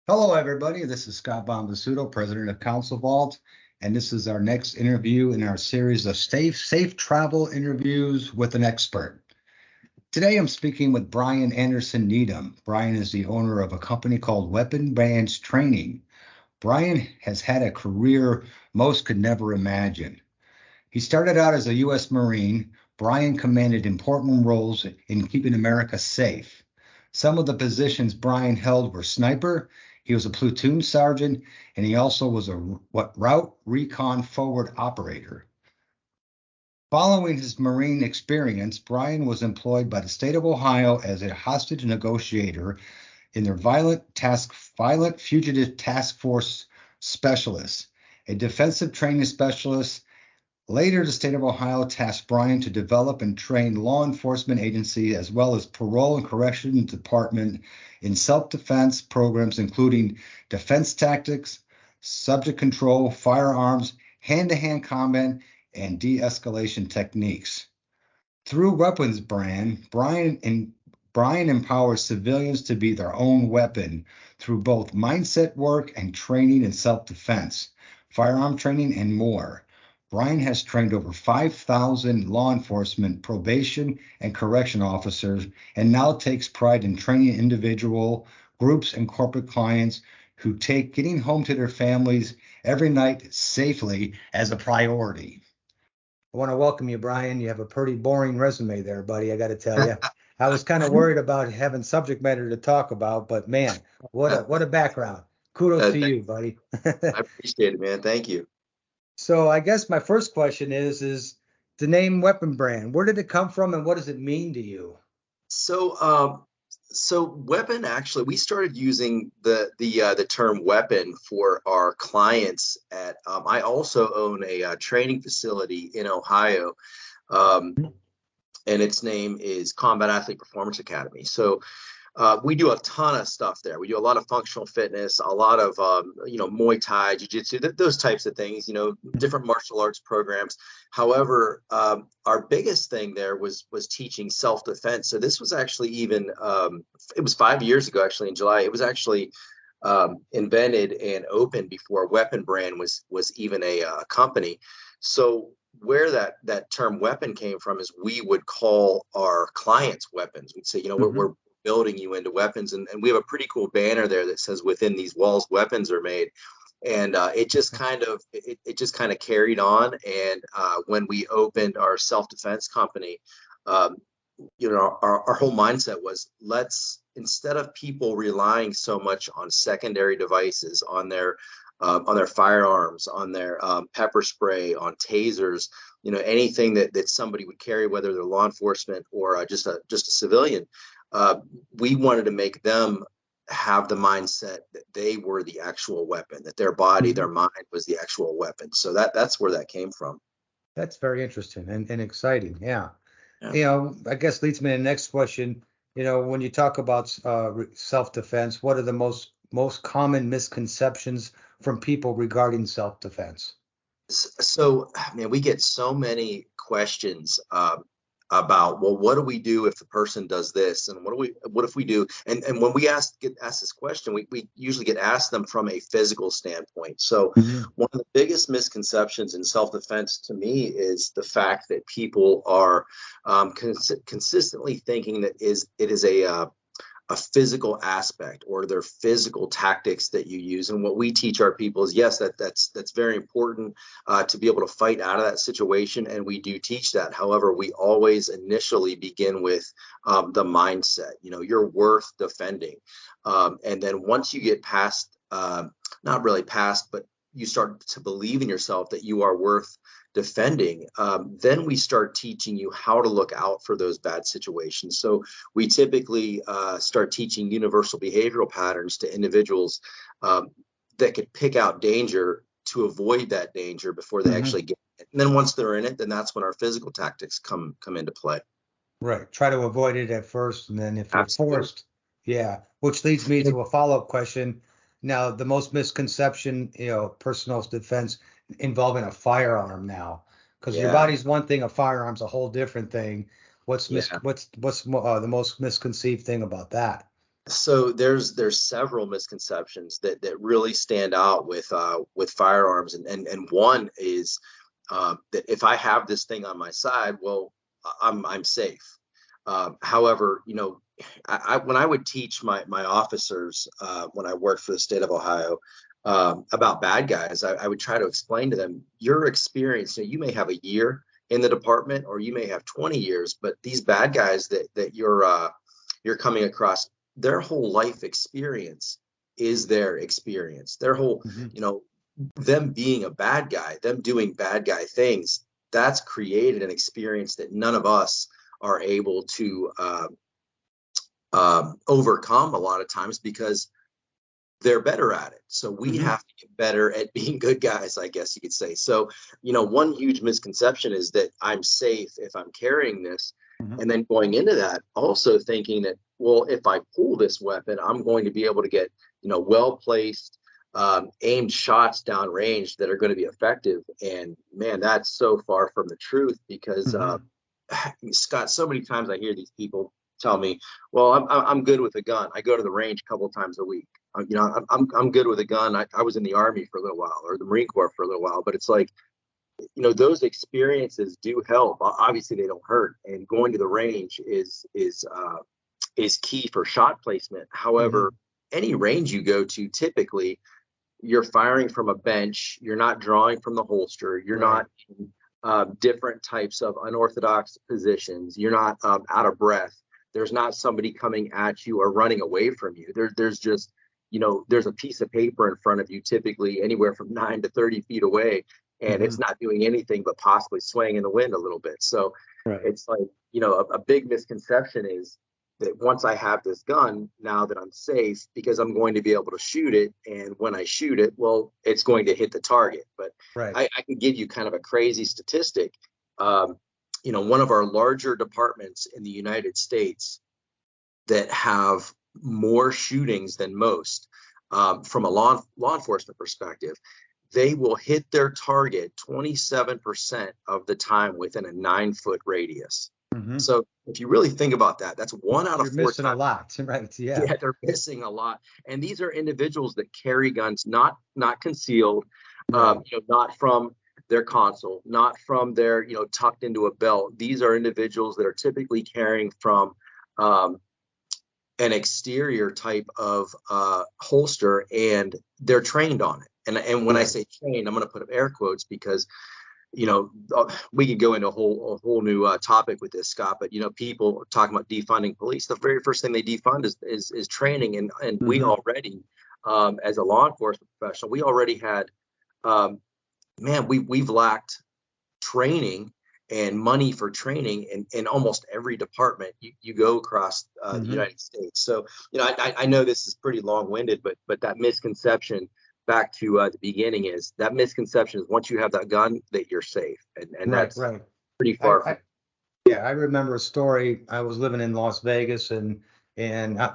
Hello, everybody. This is Scott Bombasudo, president of Council Vault, and this is our next interview in our series of safe travel interviews with an expert. Today, I'm speaking with Brian Anderson Needham. Brian is the owner of a company called Weapon Brands Training. Brian has had a career most could never imagine. He started out as a U.S. Marine. Brian commanded important roles in keeping America safe. Some of the positions Brian held were sniper, he was a platoon sergeant, and he also was a route recon forward operator. Following his Marine experience, Brian was employed by the state of Ohio as a hostage negotiator in their violent fugitive task force specialist, a defensive training specialist. Later, the state of Ohio tasked Brian to develop and train law enforcement agencies as well as parole and correction department in self-defense programs, including defense tactics, subject control, firearms, hand-to-hand combat, and de-escalation techniques. Through Weapons Brand, Brian empowers civilians to be their own weapon through both mindset work and training in self-defense, firearm training, and more. Brian has trained over 5,000 law enforcement, probation, and correction officers, and now takes pride in training individual groups and corporate clients who take getting home to their families every night safely as a priority. I want to welcome you, Brian. You have a pretty boring resume there, buddy. I got to tell you. I was kind of worried about having subject matter to talk about, but man, what a background. Kudos to you, buddy. I appreciate it, man. Thank you. So I guess my first question is the name Weapon Brand. Where did it come from, and what does it mean to you? So weapon, actually, we started using the term weapon for our clients at. I also own a training facility in Ohio, and its name is Combat Athlete Performance Academy. So we do a ton of stuff there. We do a lot of functional fitness, a lot of Muay Thai, Jiu-Jitsu, those types of things. Different martial arts programs. However, our biggest thing there was teaching self-defense. So this was actually it was 5 years ago, actually, in July. It was actually invented and opened before Weapon Brand was even a company. So where that term weapon came from is we would call our clients weapons. We'd say, we're building you into weapons, and we have a pretty cool banner there that says within these walls weapons are made, and it just kind of carried on. And when we opened our self-defense company, our whole mindset was, let's, instead of people relying so much on secondary devices, on their firearms, on their pepper spray, on tasers, anything that somebody would carry, whether they're law enforcement or just a civilian, we wanted to make them have the mindset that they were the actual weapon, that their body, their mind was the actual weapon. So that's where that came from. That's very interesting and exciting. Yeah. I guess leads me to the next question. When you talk about self-defense, what are the most common misconceptions from people regarding self-defense? So, man, we get so many questions about, well, what do we do if the person does this, and what if we do? And when we get asked this question, we usually get asked them from a physical standpoint. So one of the biggest misconceptions in self-defense to me is the fact that people are consistently thinking that it is a physical aspect, or their physical tactics that you use. And what we teach our people is, yes, that's very important to be able to fight out of that situation, and we do teach that. However, we always initially begin with the mindset. You're worth defending, and then once you get past, not really past, but you start to believe in yourself that you are worth defending, then we start teaching you how to look out for those bad situations. So we typically start teaching universal behavioral patterns to individuals that could pick out danger to avoid that danger before they actually get it. And then once they're in it, then that's when our physical tactics come into play. Right. Try to avoid it at first, and then if you're forced, yeah. Which leads me to a follow-up question. Now, the most misconception, personal defense involving a firearm now, because your body's one thing, a firearm's a whole different thing. What's the most misconceived thing about that? So there's several misconceptions that really stand out with firearms, and one is that if I have this thing on my side, well, I'm safe. However, when I would teach my officers when I worked for the state of Ohio about bad guys, I would try to explain to them your experience. You may have a year in the department, or you may have 20 years, but these bad guys that you're coming across, their whole life experience is their experience. Their whole, Mm-hmm. them being a bad guy, them doing bad guy things, that's created an experience that none of us are able to overcome a lot of times because they're better at it. So we Mm-hmm. have to get better at being good guys, I guess you could say. So, one huge misconception is that I'm safe if I'm carrying this. Mm-hmm. And then going into that, also thinking that, well, if I pull this weapon, I'm going to be able to get, well placed, aimed shots downrange that are going to be effective. And man, that's so far from the truth because, Mm-hmm. Scott, so many times I hear these people tell me, well, I'm good with a gun. I go to the range a couple of times a week. I'm good with a gun. I was in the Army for a little while, or the Marine Corps for a little while, but it's like, those experiences do help. Obviously, they don't hurt, and going to the range is key for shot placement. Mm-hmm. However, any range you go to, typically you're firing from a bench. You're not drawing from the holster. You're Right. not in different types of unorthodox positions. You're not out of breath. There's not somebody coming at you or running away from you. There's just, there's a piece of paper in front of you, typically anywhere from 9 to 30 feet away, and Mm-hmm. it's not doing anything but possibly swaying in the wind a little bit. So Right. it's like, a big misconception is that once I have this gun, now that I'm safe because I'm going to be able to shoot it. And when I shoot it, well, it's going to hit the target. But Right. I can give you kind of a crazy statistic. Um, one of our larger departments in the United States that have more shootings than most, from a law enforcement perspective, they will hit their target 27% of the time within a 9-foot radius. Mm-hmm. So if you really think about that, that's 1 out of 4 Missing a times. lot, right? Yeah. Yeah, they're missing a lot. And these are individuals that carry guns not concealed, Right. not from their console, not from their, tucked into a belt. These are individuals that are typically carrying from um, an exterior type of holster, and they're trained on it. And when I Right. say trained, I'm going to put up air quotes because we could go into a whole new topic with this, Scott. But people talking about defunding police. The very first thing they defund is training, and we Mm-hmm. already, as a law enforcement professional, we already had, man, we've lacked training and money for training in almost every department you go across the Mm-hmm. United States. So, I know this is pretty long-winded, but that misconception, back to the beginning, is that misconception is once you have that gun that you're safe, and Right. that's Right. pretty I, far from. I Yeah, I remember a story. I was living in Las Vegas, and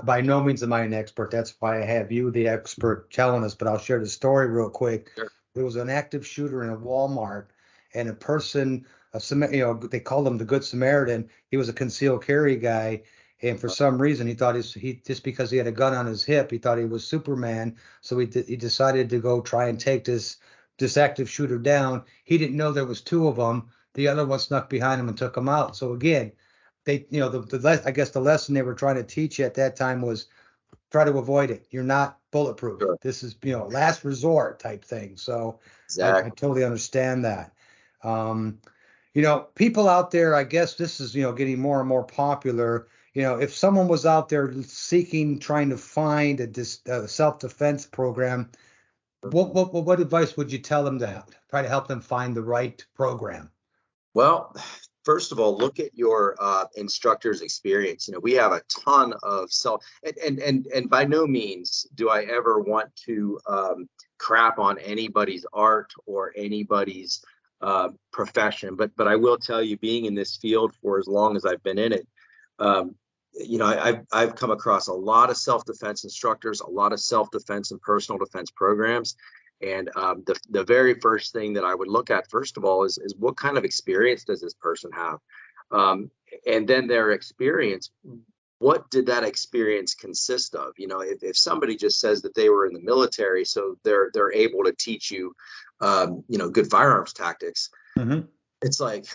by no means am I an expert. That's why I have you, the expert, telling us. But I'll share the story real quick. Sure. There was an active shooter in a Walmart, and a person, they called him the Good Samaritan. He was a concealed carry guy, and for some reason he thought he just because he had a gun on his hip, he thought he was Superman. So he decided to go try and take this active shooter down. He didn't know there was two of them. The other one snuck behind him and took him out. So again, I guess the lesson they were trying to teach you at that time was try to avoid it. You're not bulletproof. Sure. This is, last resort type thing. So I Exactly. totally understand that. Um, people out there, I guess this is, getting more and more popular. If someone was out there trying to find a self-defense program, what advice would you tell them to try to help them find the right program? Well, first of all, look at your instructor's experience. We have a ton of self, and by no means do I ever want to crap on anybody's art or anybody's profession. But I will tell you, being in this field for as long as I've been in it, um, I've come across a lot of self-defense instructors, a lot of self-defense and personal defense programs. And the very first thing that I would look at, first of all, is what kind of experience does this person have? And then their experience, what did that experience consist of? If somebody just says that they were in the military, so they're able to teach you, good firearms tactics. Mm-hmm. It's like,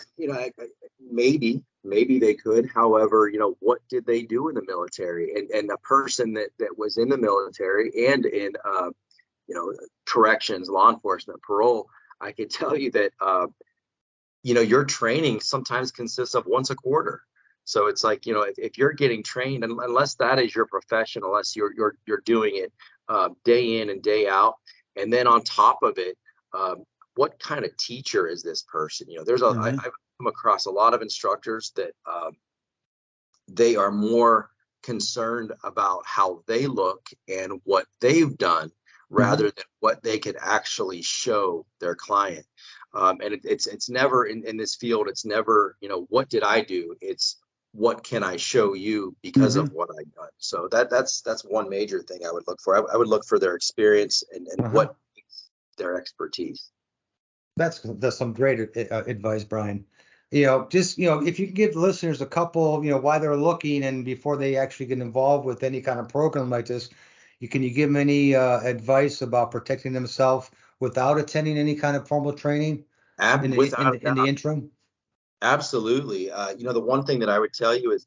maybe they could. However, what did they do in the military? And a person that was in the military and in, corrections, law enforcement, parole, I could tell you that, your training sometimes consists of once a quarter. So it's like, if you're getting trained, unless that is your profession, unless you're doing it day in and day out, and then on top of it, what kind of teacher is this person? I've come across a lot of instructors that they are more concerned about how they look and what they've done rather than what they could actually show their client. And it's never in this field. It's never, what did I do? It's what can I show you because of what I've done. So that's one major thing I would look for. I would look for their experience and what their expertise. That's some great advice, Brian. Just if you can give the listeners a couple, why they're looking and before they actually get involved with any kind of program like this, can you give them any advice about protecting themselves without attending any kind of formal training in the interim? Absolutely. The one thing that I would tell you is,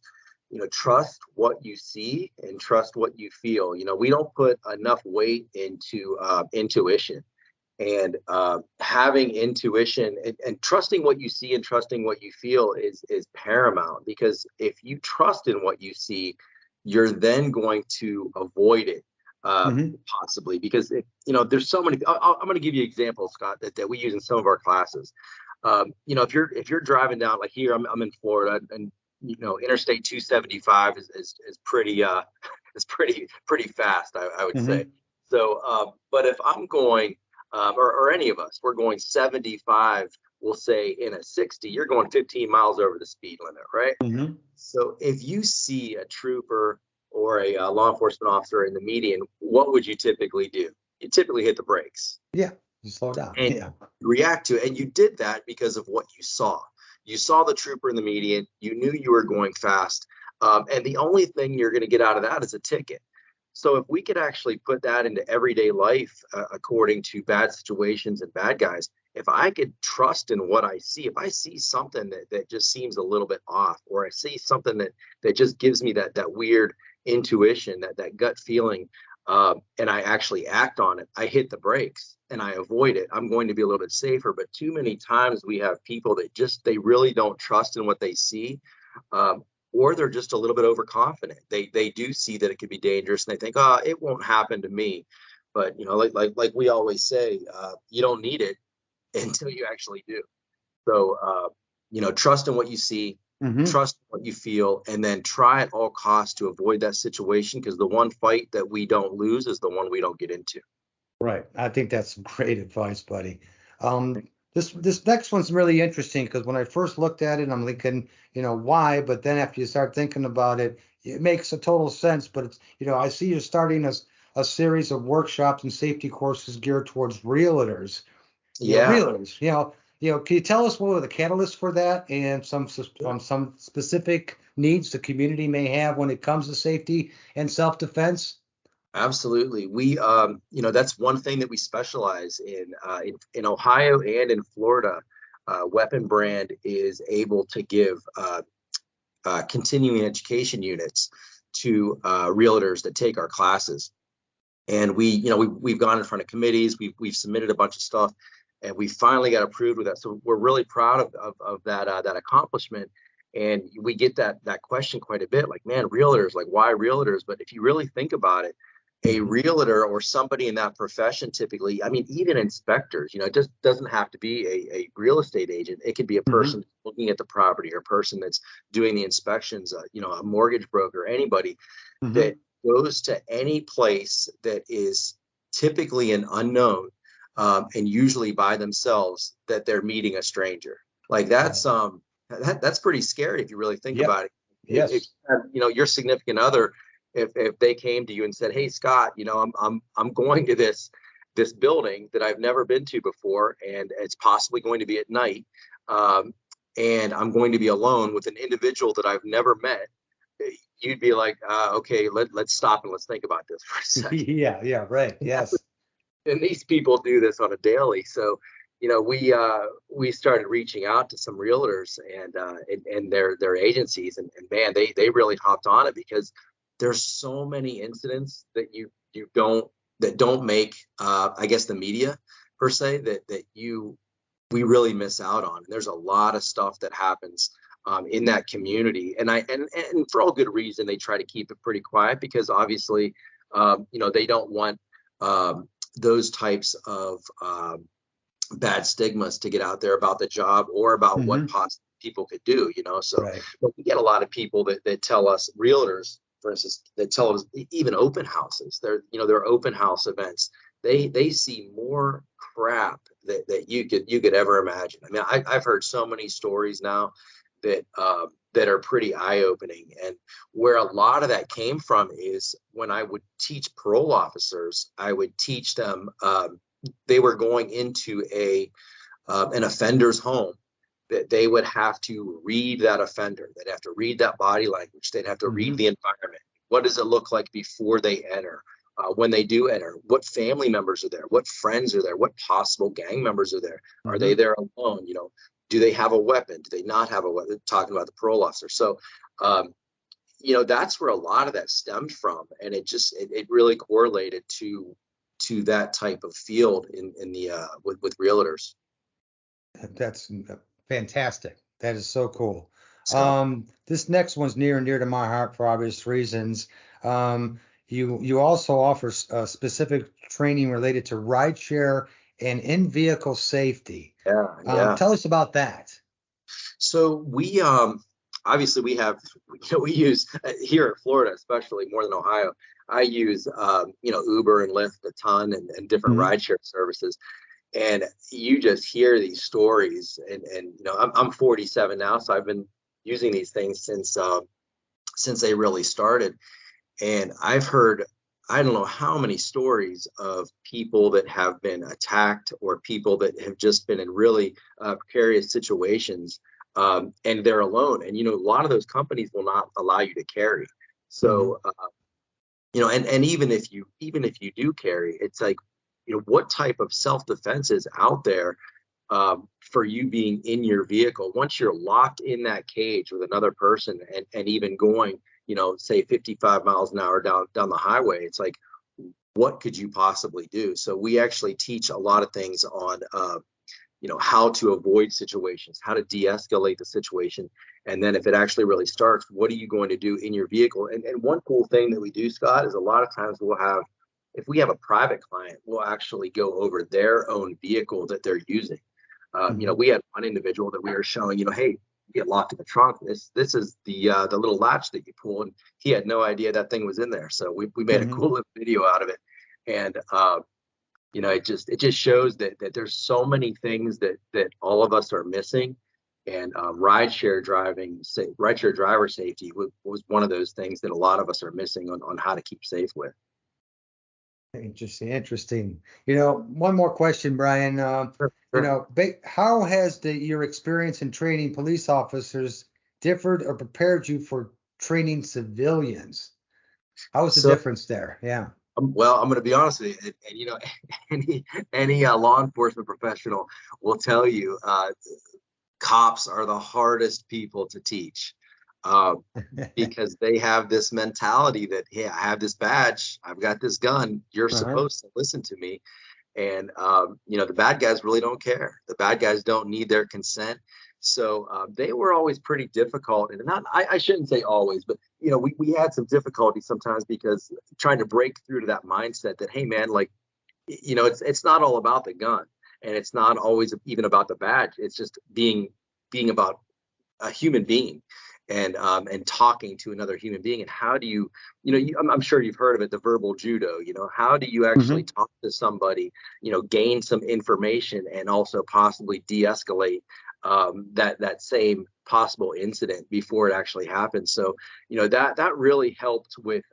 trust what you see and trust what you feel. We don't put enough weight into intuition, and having intuition and trusting what you see and trusting what you feel is paramount, because if you trust in what you see, you're then going to avoid it. Possibly because there's so many. I'm going to give you examples, Scott, that we use in some of our classes. If you're driving down, like here, I'm in Florida, and Interstate 275 is pretty pretty fast, I would say. So, but if I'm going, or any of us, we're going 75, we'll say in a 60, you're going 15 miles over the speed limit, right? So if you see a trooper or a law enforcement officer in the median, what would you typically do? You typically hit the brakes. Yeah, you slow down. And react to it. And you did that because of what you saw. You saw the trooper in the median. You knew you were going fast. And the only thing you're going to get out of that is a ticket. So if we could actually put that into everyday life, according to bad situations and bad guys, if I could trust in what I see, if I see something that just seems a little bit off, or I see something that just gives me that weird intuition, that gut feeling, and I actually act on it, I hit the brakes and I avoid it, I'm going to be a little bit safer. But too many times we have people that they really don't trust in what they see, or they're just a little bit overconfident. They do see that it could be dangerous and they think, oh, it won't happen to me. But like we always say, you don't need it until you actually do. So trust in what you see, trust what you feel, and then try at all costs to avoid that situation, because the one fight that we don't lose is the one we don't get into. Right. I think that's great advice, buddy. This next one's really interesting because when I first looked at it, I'm thinking, why? But then after you start thinking about it, it makes a total sense. But it's, I see you're starting a series of workshops and safety courses geared towards realtors. Yeah. Realtors. Can you tell us what were the catalysts for that and some specific needs the community may have when it comes to safety and self-defense? Absolutely. We, that's one thing that we specialize in Ohio and in Florida. Weapon Brand is able to give continuing education units to realtors that take our classes. And we've gone in front of committees, we've submitted a bunch of stuff, and we finally got approved with that. So we're really proud of that accomplishment. And we get that question quite a bit, like, man, realtors, like, why realtors? But if you really think about it, a realtor or somebody in that profession, typically, I mean, even inspectors, it just doesn't have to be a real estate agent. It could be a person looking at the property, or a person that's doing the inspections, a mortgage broker, anybody that goes to any place that is typically an unknown, and usually by themselves, that they're meeting a stranger. Like that's pretty scary if you really think about it. Yes. If your significant other, if they came to you and said, hey, Scott, I'm going to this building that I've never been to before, and it's possibly going to be at night, and I'm going to be alone with an individual that I've never met, you'd be like, okay, let's stop and let's think about this for a second. Yeah, right. Yes. And these people do this on a daily. So, we started reaching out to some realtors and their agencies, and man, they really hopped on it because there's so many incidents that you don't make, I guess, the media per se, that we really miss out on. And there's a lot of stuff that happens in that community, and for all good reason, they try to keep it pretty quiet because obviously, they don't want those types of bad stigmas to get out there about the job or about what possible people could do. So, Right. but we get a lot of people that tell us, realtors, for instance, that tell us even open houses. They're open house events. They see more crap that you could ever imagine. I mean, I've heard so many stories now that are pretty eye-opening, and where a lot of that came from is when I would teach parole officers. I would teach them, they were going into an offender's home, that they would have to read that offender. They'd have to read that body language. They'd have to read the environment. What does it look like before they enter? When they do enter, what family members are there? What friends are there? What possible gang members are there? Are they there alone? Do they have a weapon? Do they not have a weapon? Talking about the parole officer. So, that's where a lot of that stemmed from, and it really correlated to that type of field in the with realtors. That's fantastic. That is so cool. So, This next one's near and dear to my heart for obvious reasons. You also offer specific training related to rideshare and in-vehicle safety. yeah. Tell us about that. So we obviously we use here in Florida, especially more than Ohio. I use Uber and Lyft a ton, and different rideshare services. And you just hear these stories, and I'm 47 now, so I've been using these things since they really started. And I've heard, I don't know how many stories of people that have been attacked or people that have just been in really precarious situations, and they're alone. And a lot of those companies will not allow you to carry. So and even if you do carry, it's like, what type of self-defense is out there for you being in your vehicle once you're locked in that cage with another person, and even going, say 55 miles an hour down the highway. It's like, what could you possibly do? So we actually teach a lot of things on how to avoid situations, how to de-escalate the situation, and then if it actually really starts, what are you going to do in your vehicle? And one cool thing that we do, Scott, is a lot of times if we have a private client, we'll actually go over their own vehicle that they're using. We had one individual that we were showing, hey, you get locked in the trunk. This is the little latch that you pull, and he had no idea that thing was in there. So we made a cool little video out of it, and it just shows that there's so many things that all of us are missing, and rideshare driver safety was one of those things that a lot of us are missing on how to keep safe with. Interesting. One more question, Brian. Sure. How has your experience in training police officers differed or prepared you for training civilians? How was the difference there? Yeah. Well, I'm going to be honest with you, and any law enforcement professional will tell you, cops are the hardest people to teach, because they have this mentality that, hey, I have this badge, I've got this gun, you're supposed to listen to me. And the bad guys really don't care. The bad guys don't need their consent. So they were always pretty difficult, and I shouldn't say always, but we had some difficulty sometimes, because trying to break through to that mindset that, hey man, like, it's not all about the gun, and it's not always even about the badge. It's just being about a human being, and talking to another human being. And how do you, I'm sure you've heard of it, the verbal judo. How do you actually talk to somebody, gain some information, and also possibly de-escalate that same possible incident before it actually happens. So that really helped with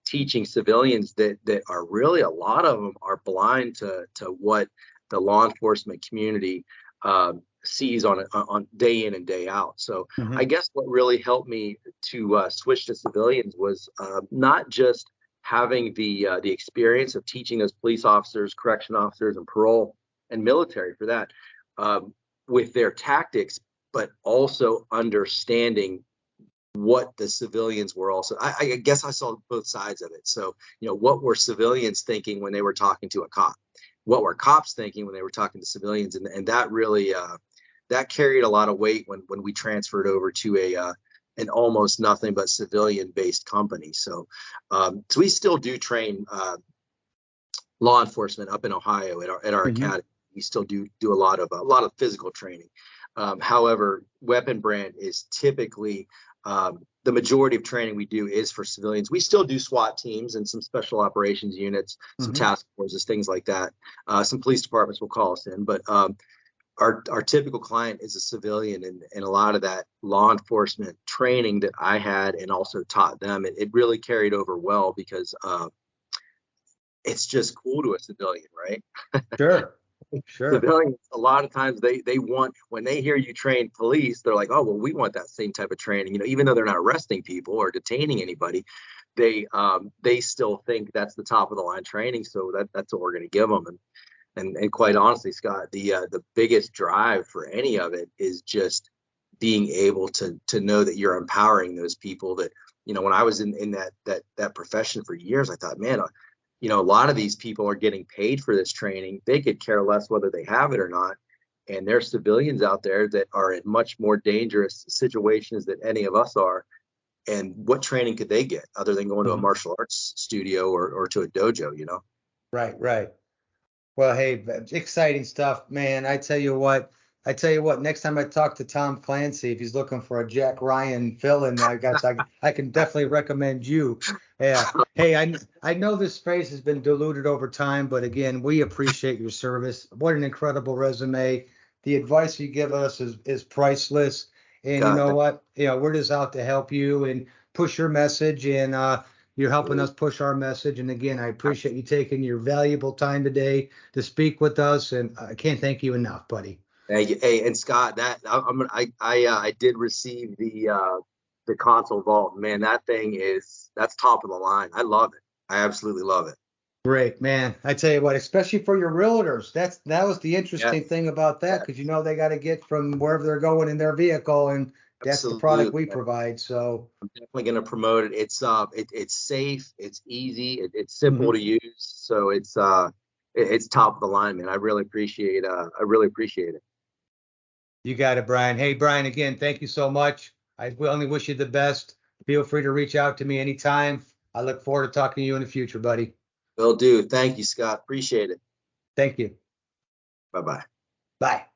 teaching civilians that are really, a lot of them are blind to what the law enforcement community sees on day in and day out. So Mhm. I guess what really helped me to switch to civilians was not just having the experience of teaching those police officers, correction officers, and parole and military for that with their tactics, but also understanding what the civilians were also. I guess I saw both sides of it. So, what were civilians thinking when they were talking to a cop? What were cops thinking when they were talking to civilians? And that really that carried a lot of weight when we transferred over to an almost nothing but civilian based company. So we still do train law enforcement up in Ohio at our Mhm. academy. We still do a lot of physical training. However, weapon brand is typically the majority of training we do is for civilians. We still do SWAT teams and some special operations units, some Mhm. task forces, things like that. Some police departments will call us in, but our typical client is a civilian, and a lot of that law enforcement training that I had and also taught them, it really carried over well because it's just cool to a civilian, right? Sure. Sure. Civilians, a lot of times they want, when they hear you train police, they're like, oh, well, we want that same type of training. Even though they're not arresting people or detaining anybody, they still think that's the top of the line training. So that's what we're going to give them. And quite honestly, Scott, the biggest drive for any of it is just being able to know that you're empowering those people. That when I was in that profession for years, I thought, man, a lot of these people are getting paid for this training. They could care less whether they have it or not. And there's civilians out there that are in much more dangerous situations than any of us are. And what training could they get other than going to a Mhm. martial arts studio or to a dojo, Right. Right. Well, hey, exciting stuff, man. I tell you what, next time I talk to Tom Clancy, if he's looking for a Jack Ryan fill-in, I can definitely recommend you. Yeah. Hey, I know this phrase has been diluted over time, but again, we appreciate your service. What an incredible resume. The advice you give us is priceless. And you God, know what? We're just out to help you and push your message, and you're helping us push our message. And again, I appreciate you taking your valuable time today to speak with us, and I can't thank you enough, buddy. thank you. Hey, and Scott, that I did receive the console vault. Man, that's top of the line. I love it. I absolutely love it. Great, man. I tell you what, especially for your realtors, that was the interesting Yes, thing about that, yes, because they got to get from wherever they're going in their vehicle, and that's the product absolutely. we provide. So, I'm definitely going to promote it. It's safe, it's easy, it's simple mhm. to use, so it's top of the line, man. I really appreciate it. You got it, Brian. Hey, Brian, again, thank you so much. I will only wish you the best. Feel free to reach out to me anytime. I look forward to talking to you in the future, buddy. Will do. Thank you, Scott. Appreciate it. Thank you. Bye bye. Bye.